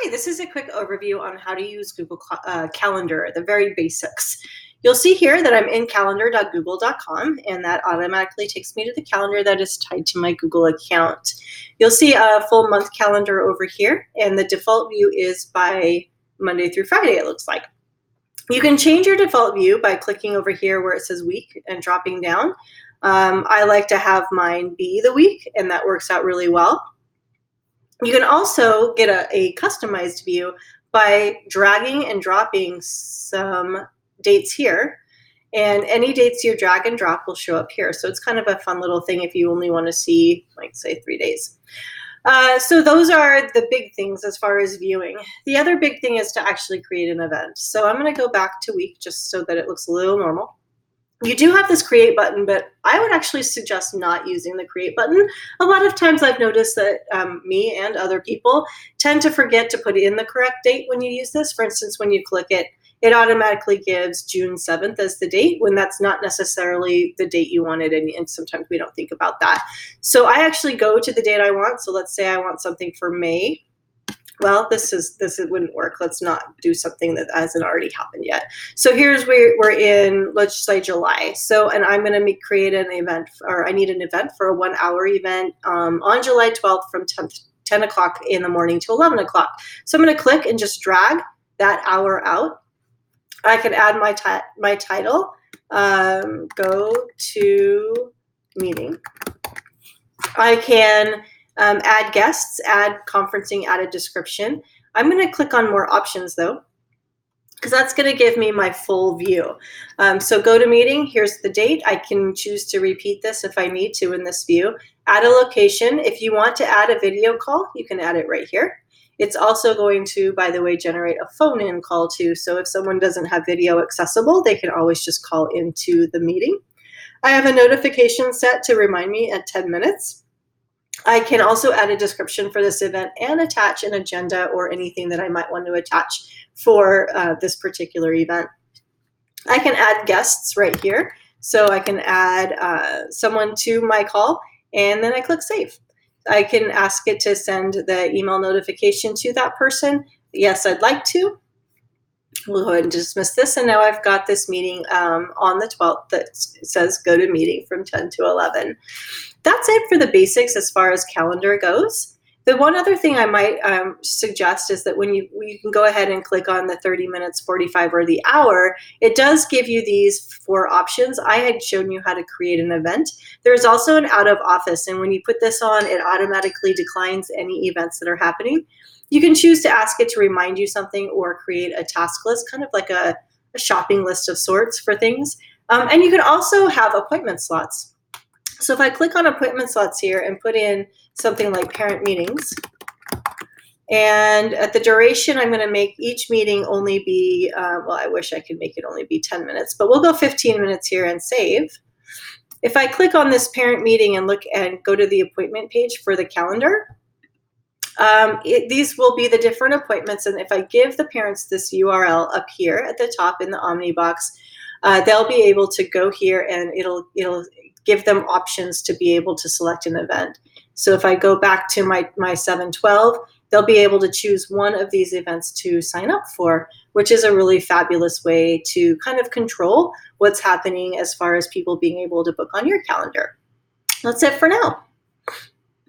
Hi, this is a quick overview on how to use Google Calendar, the very basics. You'll see here that I'm in calendar.google.com, and that automatically takes me to the calendar that is tied to my Google account. You'll see a full month calendar over here, and the default view is by Monday through Friday, it looks like. You can change your default view by clicking over here where it says week and dropping down. I like to have mine be the week, and that works out really well. You can also get a customized view by dragging and dropping some dates here, and any dates you drag and drop will show up here. So it's kind of a fun little thing if you only want to see, like, say 3 days. So those are the big things as far as viewing. The other big thing is to actually create an event. So I'm going to go back to week just so that it looks a little normal. You do have this create button, but I would actually suggest not using the create button. A lot of times I've noticed that me and other people tend to forget to put in the correct date when you use this. For instance, when you click it, it automatically gives June 7th as the date when that's not necessarily the date you wanted, and sometimes we don't think about that. So I actually go to the date I want. So let's say I want something for May. Well, this wouldn't work. Let's not do something that hasn't already happened yet. So here's where we're in, let's say July. So, and I'm going to create an event, or I need an event for a 1 hour event on July 12th from 10 o'clock in the morning to 11 o'clock. So I'm going to click and just drag that hour out. I can add my title, go to meeting. I can add guests, add conferencing, add a description. I'm going to click on more options though, because that's going to give me my full view. So go to meeting, here's the date. I can choose to repeat this if I need to in this view. Add a location. If you want to add a video call, you can add it right here. It's also going to, by the way, generate a phone-in call too. So if someone doesn't have video accessible, they can always just call into the meeting. I have a notification set to remind me at 10 minutes. I can also add a description for this event and attach an agenda or anything that I might want to attach for this particular event. I can add guests right here. So I can add someone to my call, and then I click save. I can ask it to send the email notification to that person. Yes, I'd like to. We'll go ahead and dismiss this, and now I've got this meeting on the 12th that says go to meeting from 10 to 11. That's it for the basics as far as calendar goes. The one other thing I might suggest is that when you can go ahead and click on the 30 minutes, 45, or the hour, it does give you these 4 options. I had shown you how to create an event. There's also an out of office, and when you put this on, it automatically declines any events that are happening. You can choose to ask it to remind you something or create a task list, kind of like a shopping list of sorts for things. And you can also have appointment slots. So if I click on appointment slots here and put in something like parent meetings, and at the duration, I'm going to make each meeting only be, well, I wish I could make it only be 10 minutes, but we'll go 15 minutes here and save. If I click on this parent meeting and look and go to the appointment page for the calendar, these will be the different appointments. And if I give the parents this URL up here at the top in the Omni box, they'll be able to go here, and it'll give them options to be able to select an event. So if I go back to my 7/12, they'll be able to choose one of these events to sign up for, which is a really fabulous way to kind of control what's happening as far as people being able to book on your calendar. That's it for now.